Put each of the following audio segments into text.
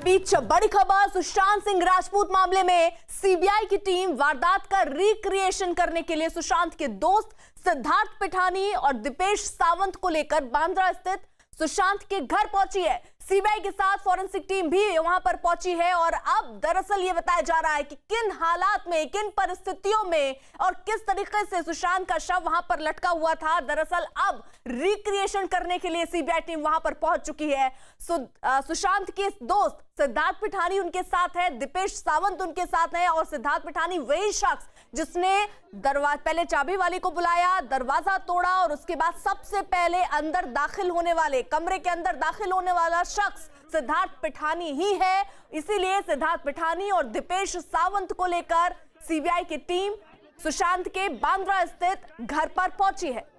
बीच बड़ी खबर, सुशांत सिंह राजपूत मामले में सीबीआई की टीम वारदात का रिक्रिएशन करने के लिए सुशांत के दोस्त सिद्धार्थ पिठानी और दीपेश सावंत को लेकर बांद्रा स्थित सुशांत के घर पहुंची है। सीबीआई के साथ फॉरेंसिक टीम भी वहां पर पहुंची है और अब दरअसल ये बताया जा रहा है कि किन हालात में, किन परिस्थितियों में और किस तरीके से सुशांत का शव वहां पर लटका हुआ था। दरअसल अब रिक्रिएशन करने के लिए सीबीआई टीम वहां पर पहुंच चुकी है। सुशांत के दोस्त सिद्धार्थ पिठानी उनके साथ है, दीपेश सावंत उनके साथ है और सिद्धार्थ पिठानी वही शख्स जिसने पहले चाबी वाले को बुलाया, दरवाजा तोड़ा और उसके बाद सबसे पहले अंदर दाखिल होने वाले, कमरे के अंदर दाखिल होने वाला शख्स सिद्धार्थ पिठानी ही है। इसीलिए सिद्धार्थ पिठानी और दीपेश सावंत को लेकर सीबीआई की टीम सुशांत के बांद्रा स्थित घर पर पहुंची है।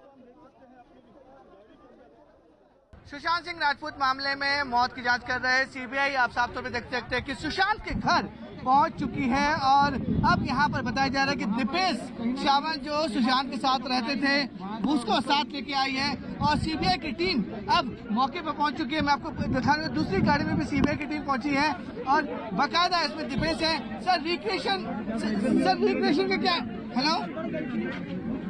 सुशांत सिंह राजपूत मामले में मौत की जांच कर रहे सीबीआई आप साफ तौर पे देख सकते हैं कि सुशांत के घर पहुंच चुकी है और अब यहां पर बताया जा रहा है कि दीपेश सावंत जो सुशांत के साथ रहते थे उसको साथ लेके आई है और सीबीआई की टीम अब मौके पर पहुंच चुकी है। मैं आपको दिखा रहा हूं, दूसरी गाड़ी में भी सीबीआई की टीम पहुंची है और बाकायदा इसमें दीपेश है। सर रिक्रिएशन का क्या? हेलो,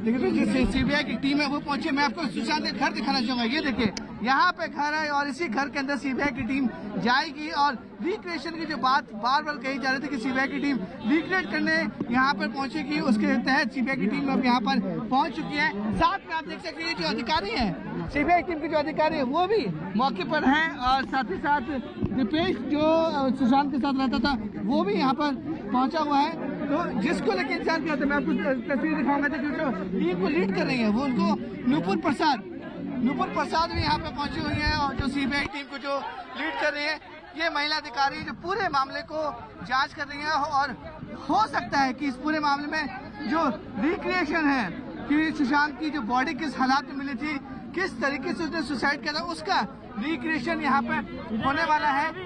देखिए सीबीआई की टीम है वो पहुंची। मैं आपको सुशांत का घर दिखाना चाहूंगा। ये देखिए यहाँ पे घर है और इसी घर के अंदर सीबीआई की टीम जाएगी और रिक्रिएशन की जो बात बार बार कही जा रही थी कि सीबीआई की टीम रिक्रिएट करने यहाँ पर पहुंचेगी, उसके तहत सीबीआई की टीम अब यहाँ पर पहुंच चुकी है। साथ में आप देख सकते हैं जो अधिकारी हैं, सीबीआई टीम के जो अधिकारी है वो भी मौके पर हैं और साथ ही साथ दीपेश जो सुशांत के साथ रहता था वो भी यहाँ पर पहुंचा हुआ है। तो जिसको लेके इंतजार किया था, मैं आपको तस्वीर दिखाऊंगा जो टीम को लीड कर रही है वो उनको नूपुर प्रसाद भी यहाँ पे पहुंची हुई है और जो सीबीआई टीम को जो लीड कर रही है ये महिला अधिकारी जो पूरे मामले को जांच कर रही है और हो सकता है कि इस पूरे मामले में जो रिक्रिएशन है कि सुशांत की जो बॉडी किस हालात में मिली थी, किस तरीके से उसने सुसाइड किया था, उसका रिक्रिएशन यहाँ पे होने वाला है।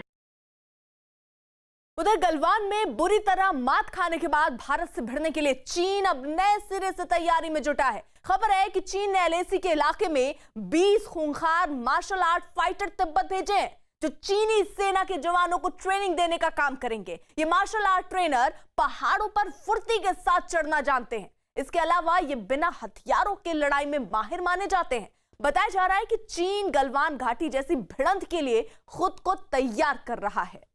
उधर गलवान में बुरी तरह मात खाने के बाद भारत से भिड़ने के लिए चीन अब नए सिरे से तैयारी में जुटा है। खबर है कि चीन ने एलएसी के इलाके में 20 खूंखार मार्शल आर्ट फाइटर तिब्बत भेजे हैं जो चीनी सेना के जवानों को ट्रेनिंग देने का काम करेंगे। ये मार्शल आर्ट ट्रेनर पहाड़ों पर फुर्ती के साथ चढ़ना जानते हैं। इसके अलावा ये बिना हथियारों के लड़ाई में माहिर माने जाते हैं। बताया जा रहा है कि चीन गलवान घाटी जैसी भिड़ंत के लिए खुद को तैयार कर रहा है।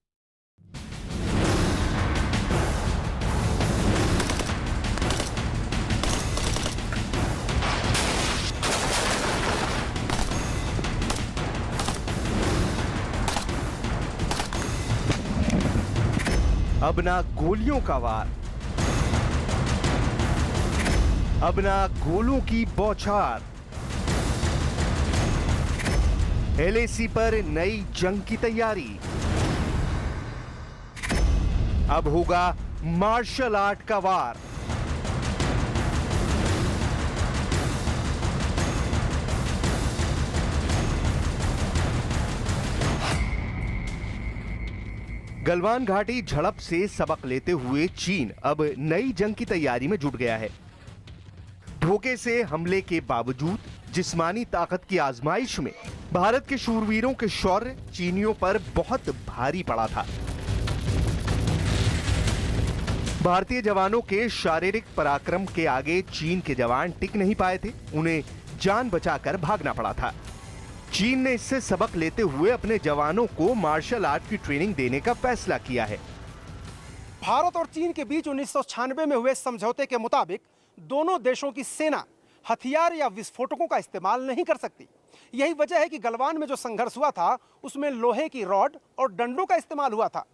अब ना गोलियों का वार, अब ना गोलों की बौछार, एलएसी पर नई जंग की तैयारी। अब होगा मार्शल आर्ट का वार। गलवान घाटी झड़प से सबक लेते हुए चीन अब नई जंग की तैयारी में जुट गया है। धोखे से हमले के बावजूद जिस्मानी ताकत की आजमाइश में भारत के शूरवीरों के शौर्य चीनियों पर बहुत भारी पड़ा था। भारतीय जवानों के शारीरिक पराक्रम के आगे चीन के जवान टिक नहीं पाए थे, उन्हें जान बचाकर भागना पड़ा था। चीन ने इससे सबक लेते हुए अपने जवानों को मार्शल आर्ट की ट्रेनिंग देने का फैसला किया है। भारत और चीन के बीच 1996 में हुए समझौते के मुताबिक दोनों देशों की सेना हथियार या विस्फोटकों का इस्तेमाल नहीं कर सकती। यही वजह है कि गलवान में जो संघर्ष हुआ था उसमें लोहे की रॉड और डंडों का इस्तेमाल हुआ था।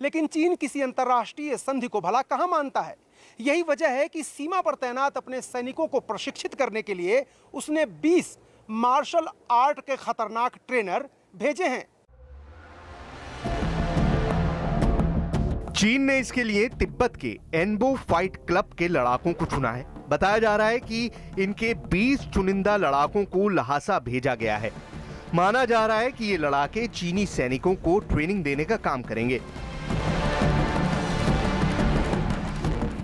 लेकिन चीन किसी अंतर्राष्ट्रीय संधि को भला कहां मानता है। यही वजह है कि सीमा पर तैनात अपने सैनिकों को प्रशिक्षित करने के लिए उसने 20 मार्शल आर्ट के खतरनाक ट्रेनर भेजे हैं। चीन ने इसके लिए तिब्बत के एनबो फाइट क्लब के लड़ाकों को चुना है। बताया जा रहा है कि इनके 20 चुनिंदा लड़ाकों को लहासा भेजा गया है। माना जा रहा है कि ये लड़ाके चीनी सैनिकों को ट्रेनिंग देने का काम करेंगे।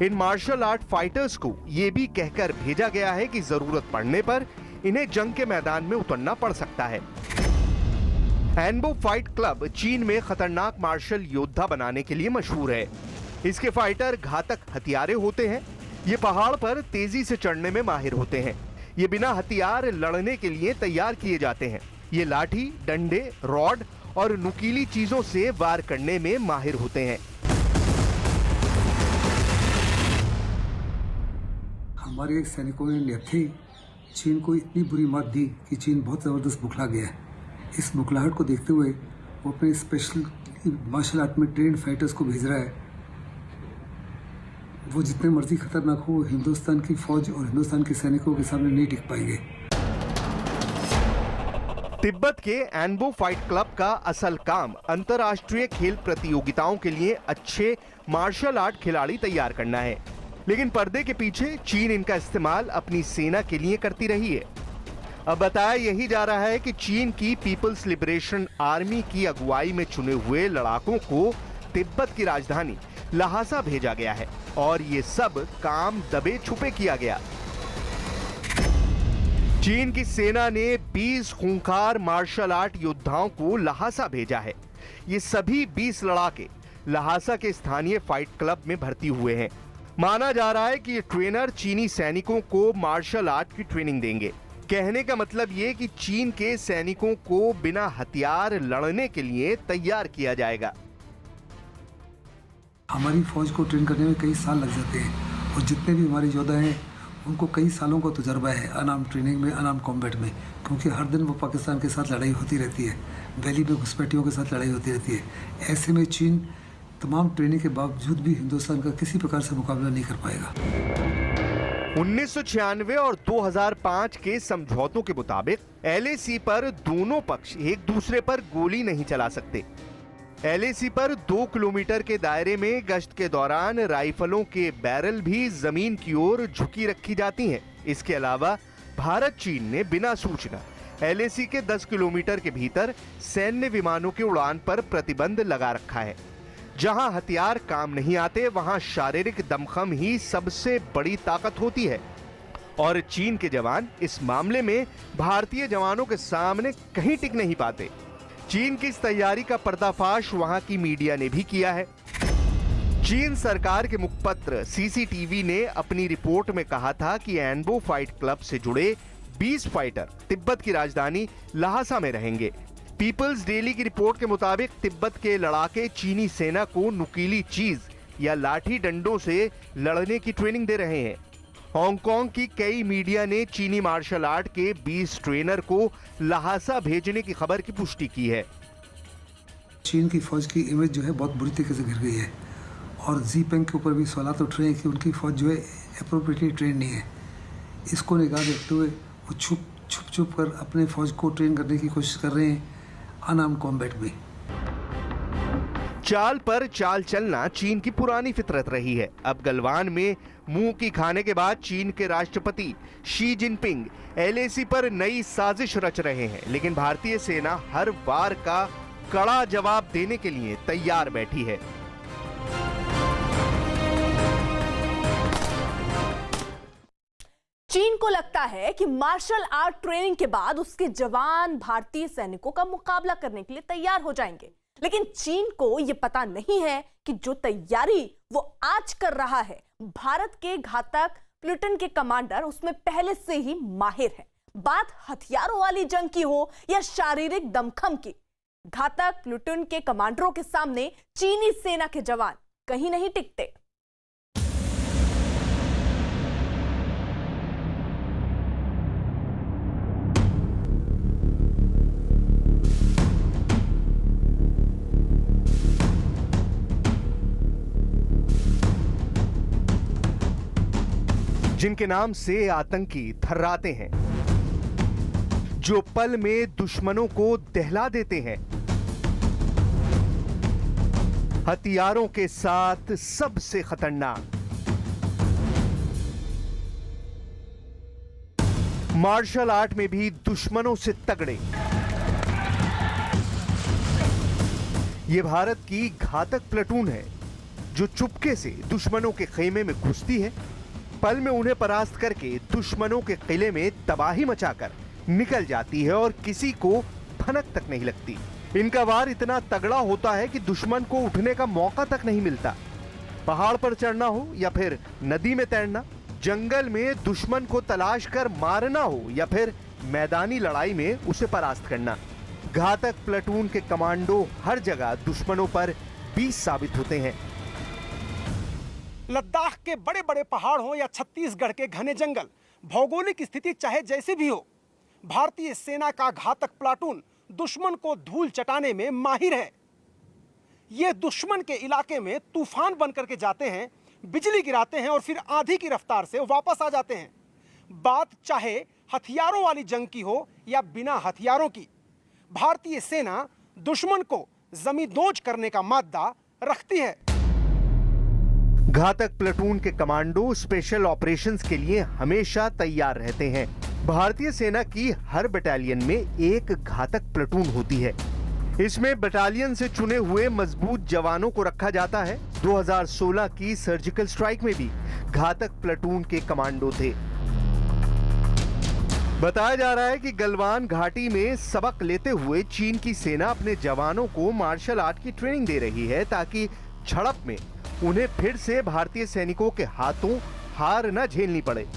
इन मार्शल आर्ट फाइटर्स को यह भी कहकर भेजा गया है कि जरूरत पड़ने पर इन्हें जंग के मैदान में उतरना पड़ सकता है। एनबो फाइट क्लब चीन में खतरनाक मार्शल योद्धा बनाने के लिए मशहूर है। इसके फाइटर घातक हथियारे होते हैं। ये पहाड़ पर तेजी से चढ़ने में माहिर होते हैं। ये बिना हथियार लड़ने के लिए तैयार किए जाते हैं। ये लाठी, डंडे, रॉड और नुकीली चीजों से वार करने में माहिर होते हैं। हमारे सैनिकों ने निहत्थे चीन को इतनी बुरी मात दी कि चीन बहुत ज़बरदस्त बुखला गया है। इस बुखलाहट को देखते हुए वो अपने स्पेशल मार्शल आर्ट में ट्रेंड फाइटर्स को भेज रहा है। वो जितने मर्जी खतरनाक हो, हिंदुस्तान की फौज और हिंदुस्तान के सैनिकों के सामने नहीं टिक पाएंगे। तिब्बत के एनबो फाइट क्लब का असल काम अंतर्राष्ट्रीय खेल प्रतियोगिताओं के लिए अच्छे मार्शल आर्ट खिलाड़ी तैयार करना है, लेकिन पर्दे के पीछे चीन इनका इस्तेमाल अपनी सेना के लिए करती रही है। अब बताया यही जा रहा है कि चीन की पीपल्स लिबरेशन आर्मी की अगुवाई में चुने हुए लड़ाकों को तिब्बत की राजधानी लहासा भेजा गया है और ये सब काम दबे छुपे किया गया। चीन की सेना ने 20 खूंखार मार्शल आर्ट योद्धाओं को लहासा भेजा है। ये सभी 20 लड़ाके लहासा के स्थानीय फाइट क्लब में भर्ती हुए हैं। माना जा रहा है कि ये ट्रेनर चीनी सैनिकों को मार्शल आर्ट की ट्रेनिंग देंगे। कहने का मतलब ये कि चीन के सैनिकों को बिना हथियार लड़ने के लिए तैयार किया जाएगा। हमारी फौज को ट्रेन करने में कई साल लग जाते हैं और जितने भी हमारे योद्धा हैं उनको कई सालों का तजुर्बा है अनाम ट्रेनिंग में, अनाम कॉम्बैट में, क्योंकि हर दिन वो पाकिस्तान के साथ लड़ाई होती रहती है, वैली में घुसपैठियों के साथ लड़ाई होती रहती है। ऐसे में चीन तमाम ट्रेनिंग के बावजूद भी हिंदुस्तान का किसी प्रकार से मुकाबला नहीं कर पाएगा। 1996 और 2005 के समझौतों के मुताबिक LAC पर दोनों पक्ष एक दूसरे पर गोली नहीं चला सकते। LAC पर 2 किलोमीटर के दायरे में गश्त के दौरान राइफलों के बैरल भी जमीन की ओर झुकी रखी जाती हैं। इसके अलावा भारत चीन ने बिना सूचना LAC के 10 किलोमीटर के भीतर सैन्य विमानों के उड़ान पर प्रतिबंध लगा रखा है। जहां हथियार काम नहीं आते वहां शारीरिक दमखम ही सबसे बड़ी ताकत होती है और चीन के जवान इस मामले में भारतीय जवानों के सामने कहीं टिक नहीं पाते। चीन की इस तैयारी का पर्दाफाश वहां की मीडिया ने भी किया है। चीन सरकार के मुखपत्र CCTV ने अपनी रिपोर्ट में कहा था कि एनबो फाइट क्लब से जुड़े 20 फाइटर तिब्बत की राजधानी लहासा में रहेंगे। पीपल्स डेली की रिपोर्ट के मुताबिक तिब्बत के लड़ाके चीनी सेना को नुकीली चीज या लाठी डंडों से लड़ने की ट्रेनिंग दे रहे हैं। हांगकांग की कई मीडिया ने चीनी मार्शल आर्ट के 20 ट्रेनर को लहासा भेजने की खबर की पुष्टि की है। चीन की फौज की इमेज जो है बहुत बुरी तरीके से गिर गई है और ज़ीपेंग के ऊपर भी सवाल उठ रहे हैं कि उनकी फौज जो है अप्रोप्रिएटली ट्रेन नहीं है। इसको निगाह देखते हुए वो छुप कर अपने फौज को ट्रेन करने की कोशिश कर रहे हैं अनाम कॉम्बैट में। चाल पर चाल चलना चीन की पुरानी फितरत रही है। अब गलवान में मुंह की खाने के बाद चीन के राष्ट्रपति शी जिनपिंग LAC पर नई साजिश रच रहे हैं, लेकिन भारतीय सेना हर वार का कड़ा जवाब देने के लिए तैयार बैठी है। चीन को लगता है कि मार्शल आर्ट ट्रेनिंग के बाद उसके जवान भारतीय सैनिकों का मुकाबला करने के लिए तैयार हो जाएंगे, लेकिन चीन को यह पता नहीं है कि जो तैयारी वो आज कर रहा है भारत के घातक प्लूटन के कमांडर उसमें पहले से ही माहिर है। बात हथियारों वाली जंग की हो या शारीरिक दमखम की, घातक प्लूटन के कमांडरों के सामने चीनी सेना के जवान कहीं नहीं टिकते। जिनके नाम से आतंकी थर्राते हैं, जो पल में दुश्मनों को दहला देते हैं, हथियारों के साथ सबसे खतरनाक, मार्शल आर्ट में भी दुश्मनों से तगड़े, ये भारत की घातक प्लेटून है जो चुपके से दुश्मनों के खेमे में घुसती है, पल में उन्हें परास्त करके दुश्मनों के किले में तबाही मचाकर निकल जाती है और किसी को भनक तक नहीं लगती। इनका वार इतना तगड़ा होता है कि दुश्मन को उठने का मौका तक नहीं मिलता। पहाड़ पर चढ़ना हो या फिर नदी में तैरना, जंगल में दुश्मन को तलाश कर मारना हो या फिर मैदानी लड़ाई में उसे परास्त करना, घातक प्लेटून के कमांडो हर जगह दुश्मनों पर बीज साबित होते हैं। लद्दाख के बड़े बड़े पहाड़ हो या छत्तीसगढ़ के घने जंगल, भौगोलिक स्थिति चाहे जैसी भी हो, भारतीय सेना का घातक प्लाटून दुश्मन को धूल चटाने में माहिर है। ये दुश्मन के इलाके में तूफान बनकर के जाते हैं, बिजली गिराते हैं और फिर आंधी की रफ्तार से वापस आ जाते हैं। बात चाहे हथियारों वाली जंग की हो या बिना हथियारों की, भारतीय सेना दुश्मन को जमींदोज करने का मादा रखती है। घातक प्लेटून के कमांडो स्पेशल ऑपरेशंस के लिए हमेशा तैयार रहते हैं। भारतीय सेना की हर बटालियन में एक घातक प्लेटून होती है। इसमें बटालियन से चुने हुए मजबूत जवानों को रखा जाता है। 2016 की सर्जिकल स्ट्राइक में भी घातक प्लेटून के कमांडो थे। बताया जा रहा है कि गलवान घाटी में सबक लेते हुए चीन की सेना अपने जवानों को मार्शल आर्ट की ट्रेनिंग दे रही है ताकि झड़प में उन्हें फिर से भारतीय सैनिकों के हाथों हार न झेलनी पड़े।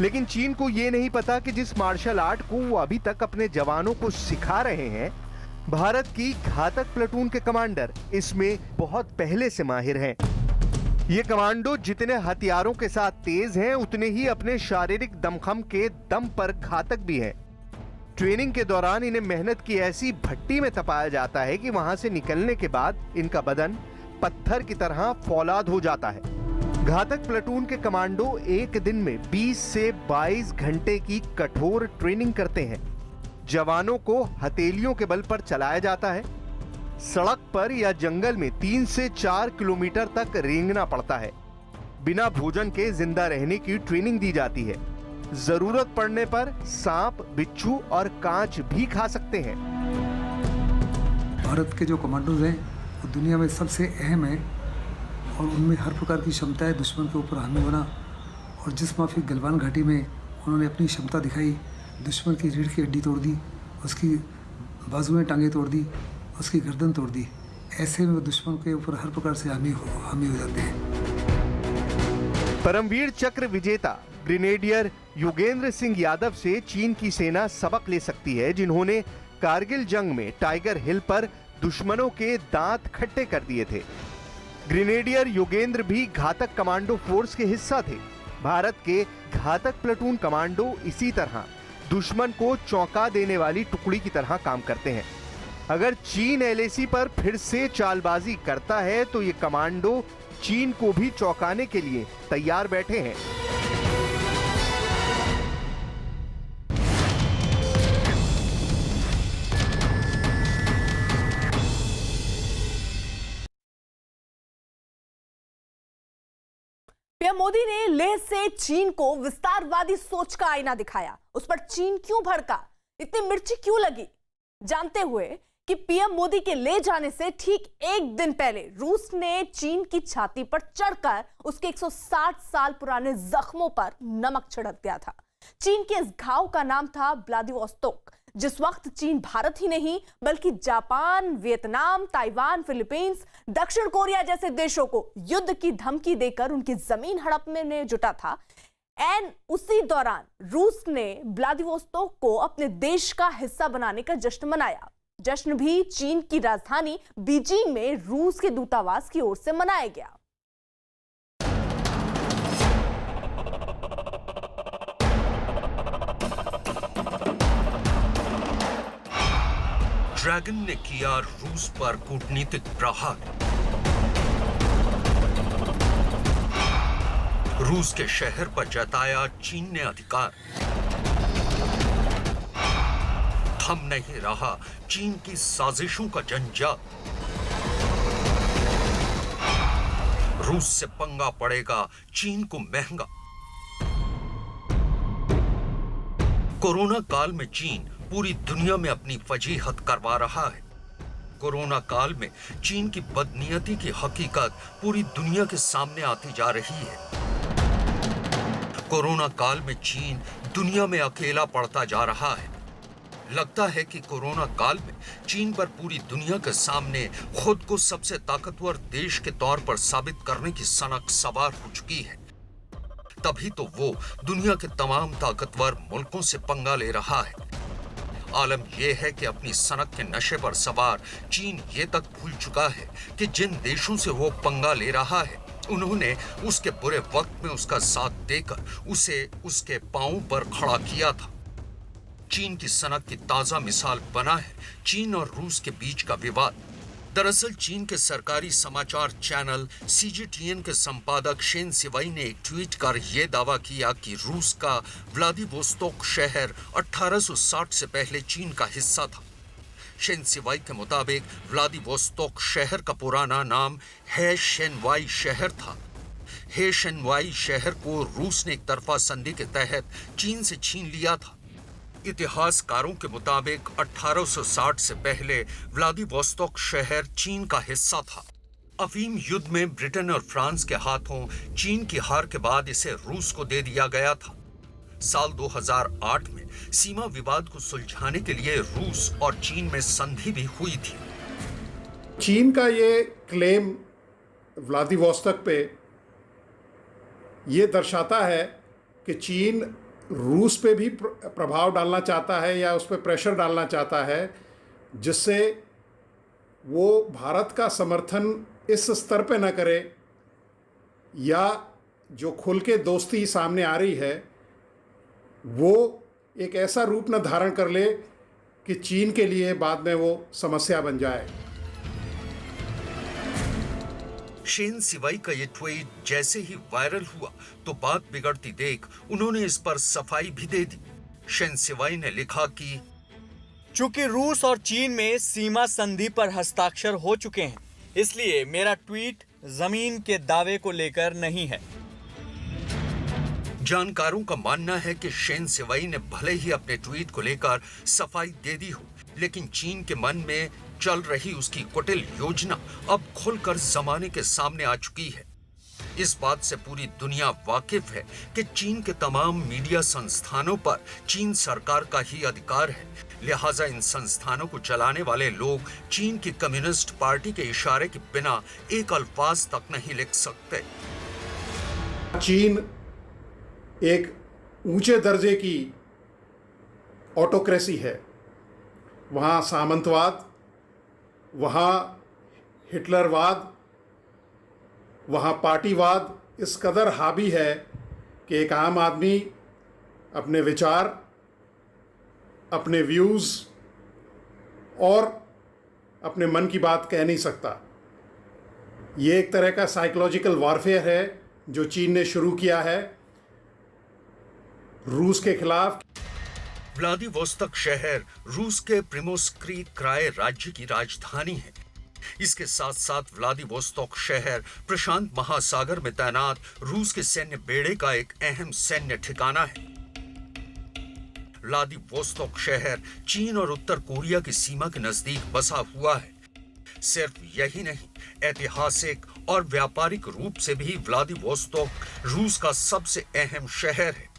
लेकिन चीन को यह नहीं पता कि जिस मार्शल आर्ट को वो अभी तक अपने जवानों को सिखा रहे हैं, भारत की घातक प्लेटून के कमांडर इसमें बहुत पहले से माहिर हैं। ये कमांडो जितने हथियारों के साथ तेज हैं, उतने ही अपने शारीरिक दमखम के दम पर घातक भी हैं। ट्रेनिंग के दौरान इन्हें मेहनत की ऐसी भट्टी में तपाया जाता है कि वहां से निकलने के बाद इनका बदन पत्थर की तरह फौलाद हो जाता है। घातक प्लेटून के कमांडो एक दिन में 20 से 22 घंटे की कठोर ट्रेनिंग करते हैं। जवानों को हथेलियों के बल पर चलाया जाता है। सड़क पर या जंगल में 3 से 4 किलोमीटर तक रेंगना पड़ता है। बिना भोजन के जिंदा रहने की ट्रेनिंग दी जाती है। जरूरत पड़ने पर सांप, बिच्छू और कांच भी खा सकते हैं। भारत के जो कमांडोज हैं वो दुनिया में सबसे अहम है और उनमें हर प्रकार की क्षमता है दुश्मन के ऊपर हामी बना। और जिस माफिक गलवान घाटी में उन्होंने अपनी क्षमता दिखाई, दुश्मन की रीढ़ की हड्डी तोड़ दी, उसकी बाजुएं टांगें तोड़ दी, उसकी गर्दन तोड़ दी। ऐसे में वो दुश्मन के ऊपर हर प्रकार से हामी हो जाते हैं। परमवीर चक्र विजेता ग्रेनेडियर योगेंद्र सिंह यादव से चीन की सेना सबक ले सकती है, जिन्होंने कारगिल जंग में टाइगर हिल पर दुश्मनों के दांत खट्टे कर दिए थे। ग्रेनेडियर योगेंद्र भी घातक कमांडो फोर्स के हिस्सा थे। भारत के घातक प्लेटून कमांडो इसी तरह दुश्मन को चौंका देने वाली टुकड़ी की तरह काम करते हैं। अगर चीन एलएसी पर फिर से चालबाजी करता है तो ये कमांडो चीन को भी चौंकाने के लिए तैयार बैठे हैं। पीएम मोदी ने लेह से चीन को विस्तारवादी सोच का आईना दिखाया। उस पर चीन क्यों भड़का, इतनी मिर्ची क्यों लगी, जानते हुए कि पीएम मोदी के ले जाने से ठीक एक दिन पहले रूस ने चीन की छाती पर चढ़कर उसके 160 साल पुराने जख्मों पर नमक छिड़क दिया था। चीन के इस घाव का नाम था व्लादिवोस्तोक। जिस वक्त चीन भारत ही नहीं बल्कि जापान, वियतनाम, ताइवान, फिलीपींस, दक्षिण कोरिया जैसे देशों को युद्ध की धमकी देकर उनकी जमीन हड़पने में जुटा था, उसी दौरान रूस ने व्लादिवोस्तोक को अपने देश का हिस्सा बनाने का जश्न मनाया। जश्न भी चीन की राजधानी बीजिंग में रूस के दूतावास की ओर से मनाया गया। ड्रैगन ने किया रूस पर कूटनीतिक प्रहार। रूस के शहर पर जताया चीन ने अधिकार। थम नहीं रहा चीन की साजिशों का जंजाल। रूस से पंगा पड़ेगा चीन को महंगा। कोरोना काल में चीन पूरी दुनिया में अपनी फजीहत करवा रहा है। कोरोना काल में चीन की बदनीयती की हकीकत पूरी दुनिया के सामने आती जा रही है। कोरोना काल में चीन दुनिया में अकेला पड़ता जा रहा है। लगता है कि कोरोना काल में चीन पर पूरी दुनिया के सामने खुद को सबसे ताकतवर देश के तौर पर साबित करने की सनक सवार हो चुकी है। तभी तो वो दुनिया के तमाम ताकतवर मुल्कों से पंगा ले रहा है। आलम यह है कि अपनी सनक के नशे पर सवार चीन ये तक भूल चुका है कि जिन देशों से वो पंगा ले रहा है उन्होंने उसके बुरे वक्त में उसका साथ देकर उसे उसके पांवों पर खड़ा किया था। चीन की सनक की ताजा मिसाल बना है चीन और रूस के बीच का विवाद। दरअसल चीन के सरकारी समाचार चैनल CGTN के संपादक शेन सिवाई ने एक ट्वीट कर यह दावा किया कि रूस का व्लादिवोस्तोक शहर 1860 से पहले चीन का हिस्सा था। शेन सिवाई के मुताबिक व्लादिवोस्तोक शहर का पुराना नाम है शेनवाई शहर था। हे शेनवाई शहर को रूस ने एक तरफा संधि के तहत चीन से छीन लिया था। इतिहासकारों के मुताबिक 1860 से पहले व्लादिवोस्तोक शहर चीन का हिस्सा था। अफीम युद्ध में ब्रिटेन और फ्रांस के हाथों चीन की हार के बाद इसे रूस को दे दिया गया था। साल 2008 में सीमा विवाद को सुलझाने के लिए रूस और चीन में संधि भी हुई थी। चीन का ये क्लेम व्लादिवोस्तोक पे ये दर्शाता है कि चीन रूस पे भी प्रभाव डालना चाहता है या उस पर प्रेशर डालना चाहता है, जिससे वो भारत का समर्थन इस स्तर पे न करे या जो खुल के दोस्ती सामने आ रही है वो एक ऐसा रूप न धारण कर ले कि चीन के लिए बाद में वो समस्या बन जाए। शेन सिवाई का ये ट्वीट जैसे ही वायरल हुआ तो बात बिगड़ती देख उन्होंने इस पर सफाई भी दे दी। शेन सिवाई ने लिखा कि चूंकि रूस और चीन में सीमा संधि पर हस्ताक्षर हो चुके हैं, इसलिए मेरा ट्वीट जमीन के दावे को लेकर नहीं है। जानकारों का मानना है कि शेन सिवाई ने भले ही अपने ट्वीट को लेकर सफाई दे दी हो, लेकिन चीन के मन में चल रही उसकी कुटिल योजना अब खुलकर जमाने के सामने आ चुकी है। इस बात से पूरी दुनिया वाकिफ है कि चीन के तमाम मीडिया संस्थानों पर चीन सरकार का ही अधिकार है, लिहाजा इन संस्थानों को चलाने वाले लोग चीन की कम्युनिस्ट पार्टी के इशारे के बिना एक अल्फाज तक नहीं लिख सकते। चीन एक ऊंचे दर्जे की ऑटोक्रेसी है। वहाँ सामंतवाद, वहाँ हिटलरवाद, वहाँ पार्टीवाद इस कदर हावी है कि एक आम आदमी अपने विचार, अपने व्यूज़ और अपने मन की बात कह नहीं सकता। ये एक तरह का साइकोलॉजिकल वॉरफेयर है जो चीन ने शुरू किया है रूस के खिलाफ। व्लादिवोस्तोक शहर रूस के प्रिमोर्स्की क्राय राज्य की राजधानी है। इसके साथ साथ व्लादिवोस्तोक शहर प्रशांत महासागर में तैनात रूस के सैन्य बेड़े का एक अहम सैन्य ठिकाना है। व्लादिवोस्तोक शहर चीन और उत्तर कोरिया की सीमा के नजदीक बसा हुआ है। सिर्फ यही नहीं, ऐतिहासिक और व्यापारिक रूप से भी व्लादिवोस्तोक रूस का सबसे अहम शहर है।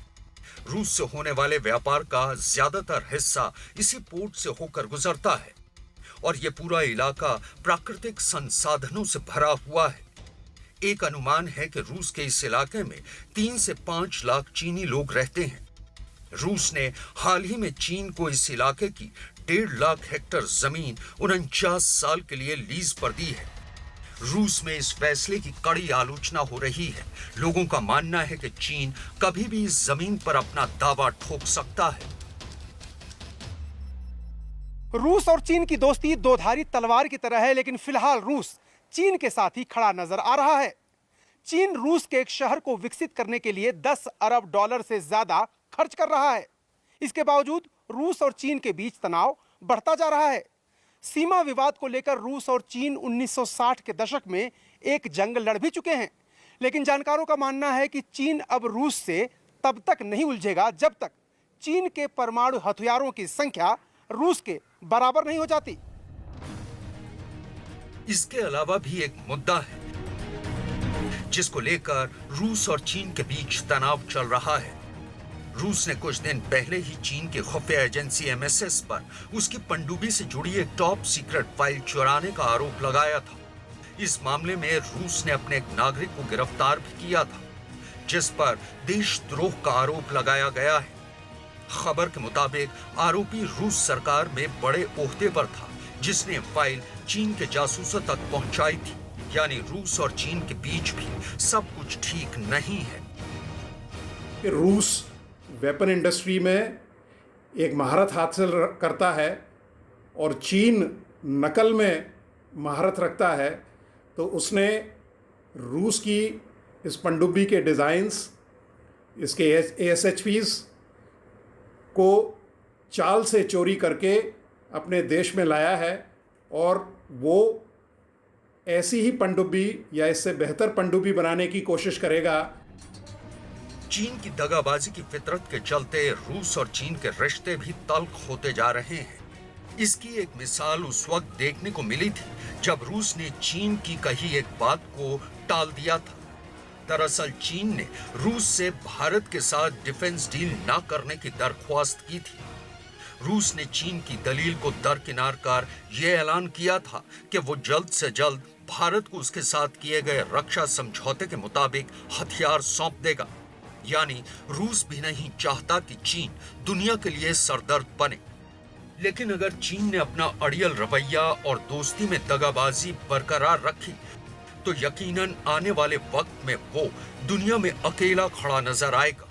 रूस से होने वाले व्यापार का ज्यादातर हिस्सा इसी पोर्ट से होकर गुजरता है और यह पूरा इलाका प्राकृतिक संसाधनों से भरा हुआ है। एक अनुमान है कि रूस के इस इलाके में 3 से 5 लाख चीनी लोग रहते हैं। रूस ने हाल ही में चीन को इस इलाके की 1.5 लाख हेक्टेयर जमीन 49 साल के लिए लीज पर दी है। रूस में इस फैसले की कड़ी आलोचना हो रही है। लोगों का मानना है कि चीन कभी भी इस जमीन पर अपना दावा ठोक सकता है। रूस और चीन की दोस्ती दोधारी तलवार की तरह है, लेकिन फिलहाल रूस चीन के साथ ही खड़ा नजर आ रहा है। चीन रूस के एक शहर को विकसित करने के लिए $10 अरब से ज्यादा खर्च कर रहा है। इसके बावजूद रूस और चीन के बीच तनाव बढ़ता जा रहा है। सीमा विवाद को लेकर रूस और चीन 1960 के दशक में एक जंग लड़ भी चुके हैं, लेकिन जानकारों का मानना है कि चीन अब रूस से तब तक नहीं उलझेगा जब तक चीन के परमाणु हथियारों की संख्या रूस के बराबर नहीं हो जाती। इसके अलावा भी एक मुद्दा है जिसको लेकर रूस और चीन के बीच तनाव चल रहा है। रूस ने कुछ दिन पहले ही चीन की खुफिया एजेंसी MSS पर उसकी पनडुब्बी से जुड़ी एक टॉप सीक्रेट फाइल चुराने का आरोप लगाया था। इस मामले में रूस ने अपने एक नागरिक को गिरफ्तार भी किया था, जिस पर देशद्रोह का आरोप लगाया गया है। खबर के मुताबिक आरोपी रूस सरकार में बड़े ओहदे पर था, जिसने फाइल चीन के जासूसों तक पहुंचाई थी। यानी रूस और चीन के बीच भी सब कुछ ठीक नहीं है। कि रूस वेपन इंडस्ट्री में एक महारत हासिल करता है और चीन नकल में महारत रखता है, तो उसने रूस की इस पनडुब्बी के डिज़ाइंस, इसके ASHPs को चाल से चोरी करके अपने देश में लाया है और वो ऐसी ही पनडुब्बी या इससे बेहतर पनडुब्बी बनाने की कोशिश करेगा। चीन की दगाबाजी की फितरत के चलते रूस और चीन के रिश्ते भी तल्ख होते जा रहे हैं। इसकी एक मिसाल उस वक्त देखने को मिली थी जब रूस ने चीन की कही एक बात को टाल दिया था। दरअसल चीन ने रूस से भारत के साथ डिफेंस डील ना करने की दरख्वास्त की थी। रूस ने चीन की दलील को दरकिनार कर यह ऐलान किया था कि वो जल्द से जल्द भारत को उसके साथ किए गए रक्षा समझौते के मुताबिक हथियार सौंप देगा। यानी रूस भी नहीं चाहता कि चीन दुनिया के लिए सरदर्द बने। लेकिन अगर चीन ने अपना अड़ियल रवैया और दोस्ती में दगाबाजी बरकरार रखी, तो यकीनन आने वाले वक्त में वो दुनिया में अकेला खड़ा नजर आएगा।